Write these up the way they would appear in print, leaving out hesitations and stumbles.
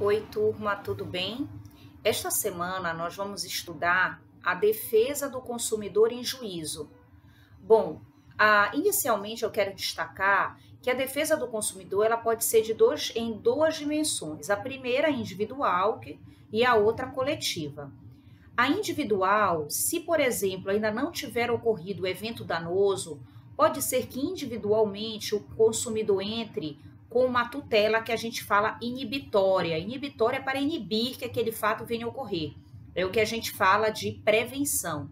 Oi, turma, tudo bem? Esta semana nós vamos estudar a defesa do consumidor em juízo. Bom, inicialmente eu quero destacar que a defesa do consumidor ela pode ser em duas dimensões. A primeira individual e a outra coletiva. A individual, se por exemplo ainda não tiver ocorrido o evento danoso, pode ser que individualmente o consumidor entre com uma tutela que a gente fala inibitória. Inibitória para inibir que aquele fato venha a ocorrer. É o que a gente fala de prevenção.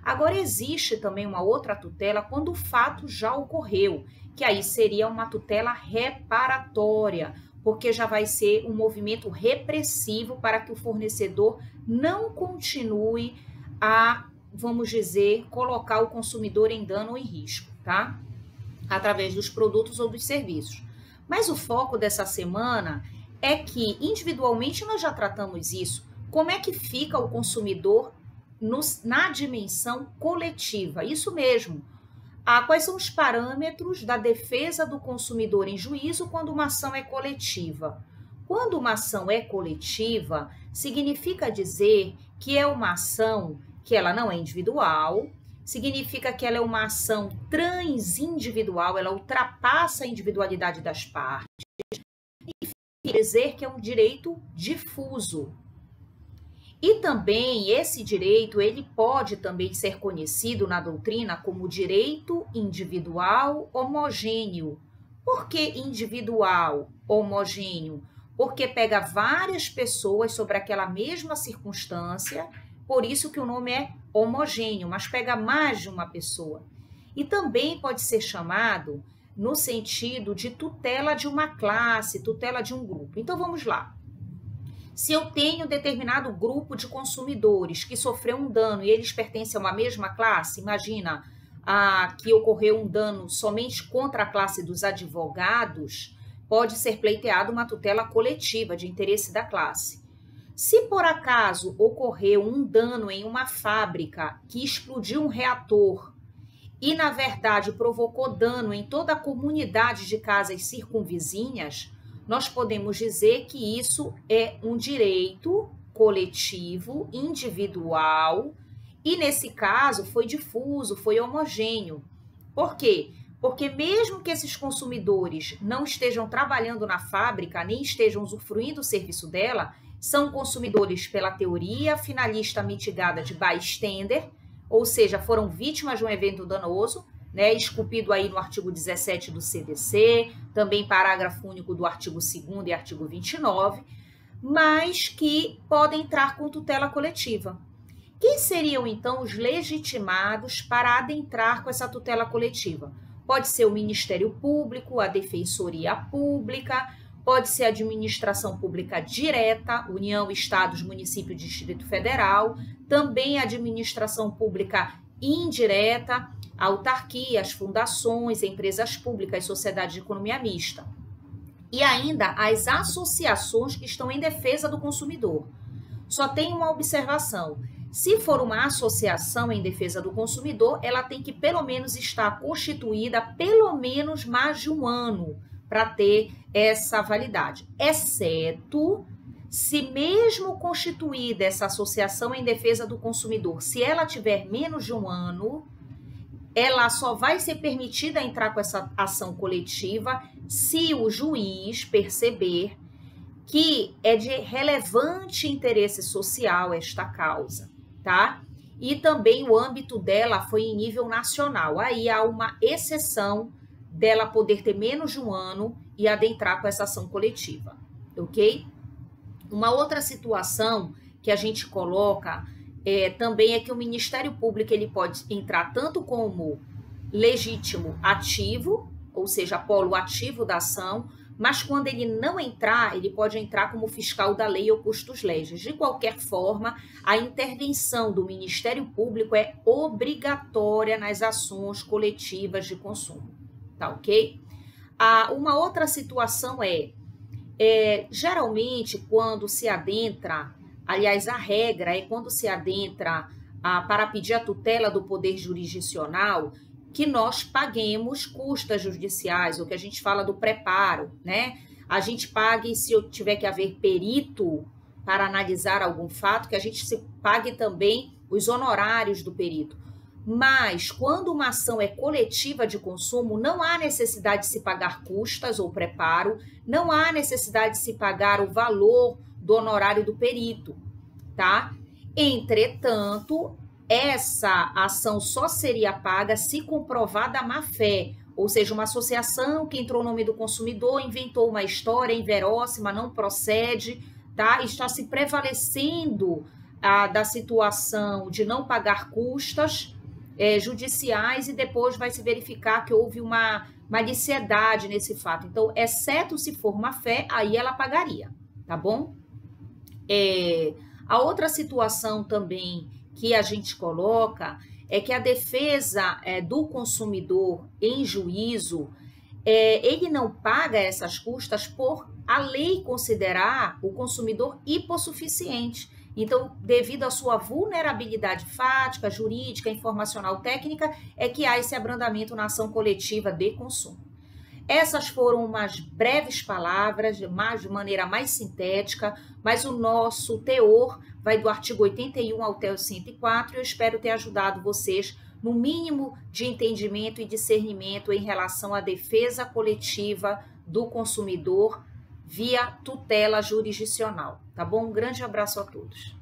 Agora, existe também uma outra tutela quando o fato já ocorreu, que aí seria uma tutela reparatória, porque já vai ser um movimento repressivo para que o fornecedor não continue a, vamos dizer, colocar o consumidor em dano ou em risco, tá? Através dos produtos ou dos serviços. Mas o foco dessa semana é que, individualmente, nós já tratamos isso. Como é que fica o consumidor na dimensão coletiva? Isso mesmo. Quais são os parâmetros da defesa do consumidor em juízo quando uma ação é coletiva? Quando uma ação é coletiva, significa dizer que é uma ação que ela não é individual, significa que ela é uma ação transindividual, ela ultrapassa a individualidade das partes, e quer dizer que é um direito difuso. E também esse direito, ele pode também ser conhecido na doutrina como direito individual homogêneo. Por que individual homogêneo? Porque pega várias pessoas sobre aquela mesma circunstância, por isso que o nome é homogêneo, mas pega mais de uma pessoa. E também pode ser chamado no sentido de tutela de uma classe, tutela de um grupo. Então vamos lá. Se eu tenho determinado grupo de consumidores que sofreu um dano e eles pertencem a uma mesma classe, imagina que ocorreu um dano somente contra a classe dos advogados, pode ser pleiteada uma tutela coletiva de interesse da classe. Se por acaso ocorreu um dano em uma fábrica que explodiu um reator e, na verdade, provocou dano em toda a comunidade de casas circunvizinhas, nós podemos dizer que isso é um direito coletivo, individual, e nesse caso foi difuso, foi homogêneo. Por quê? Porque mesmo que esses consumidores não estejam trabalhando na fábrica, nem estejam usufruindo do serviço dela, são consumidores pela teoria finalista mitigada de bystander, ou seja, foram vítimas de um evento danoso, né, esculpido aí no artigo 17 do CDC, também parágrafo único do artigo 2º e artigo 29, mas que podem entrar com tutela coletiva. Quem seriam, então, os legitimados para adentrar com essa tutela coletiva? Pode ser o Ministério Público, a Defensoria Pública, pode ser a administração pública direta, União, Estados, Município, Distrito Federal, também a administração pública indireta, autarquias, fundações, empresas públicas, sociedades de economia mista. E ainda as associações que estão em defesa do consumidor. Só tem uma observação. Se for uma associação em defesa do consumidor, ela tem que pelo menos estar constituída pelo menos mais de um ano para ter essa validade, exceto se mesmo constituída essa associação em defesa do consumidor, se ela tiver menos de um ano, ela só vai ser permitida entrar com essa ação coletiva se o juiz perceber que é de relevante interesse social esta causa, tá? E também o âmbito dela foi em nível nacional. Aí há uma exceção dela poder ter menos de um ano e adentrar com essa ação coletiva, ok? Uma outra situação que a gente coloca também é que o Ministério Público ele pode entrar tanto como legítimo ativo, ou seja, polo ativo da ação, mas quando ele não entrar, ele pode entrar como fiscal da lei ou custos legis. De qualquer forma, a intervenção do Ministério Público é obrigatória nas ações coletivas de consumo, tá ok? Uma outra situação geralmente quando se adentra, aliás, a regra é quando se adentra para pedir a tutela do poder jurisdicional, que nós paguemos custas judiciais, o que a gente fala do preparo, né? a gente pague, se tiver que haver perito para analisar algum fato, que a gente se pague também os honorários do perito. Mas, quando uma ação é coletiva de consumo, não há necessidade de se pagar custas ou preparo, não há necessidade de se pagar o valor do honorário do perito, tá? Entretanto, essa ação só seria paga se comprovada a má-fé, ou seja, uma associação que entrou no nome do consumidor, inventou uma história inverossima, não procede, tá? Está se prevalecendo da situação de não pagar custas judiciais e depois vai se verificar que houve uma maliciedade nesse fato. Então, exceto se for má-fé, aí ela pagaria, tá bom? A outra situação também que a gente coloca é que a defesa do consumidor em juízo, ele não paga essas custas por a lei considerar o consumidor hipossuficiente. Então, devido à sua vulnerabilidade fática, jurídica, informacional, técnica, é que há esse abrandamento na ação coletiva de consumo. Essas foram umas breves palavras, de maneira mais sintética, mas o nosso teor vai do artigo 81 até o 104 e eu espero ter ajudado vocês no mínimo de entendimento e discernimento em relação à defesa coletiva do consumidor via tutela jurisdicional, tá bom? Um grande abraço a todos.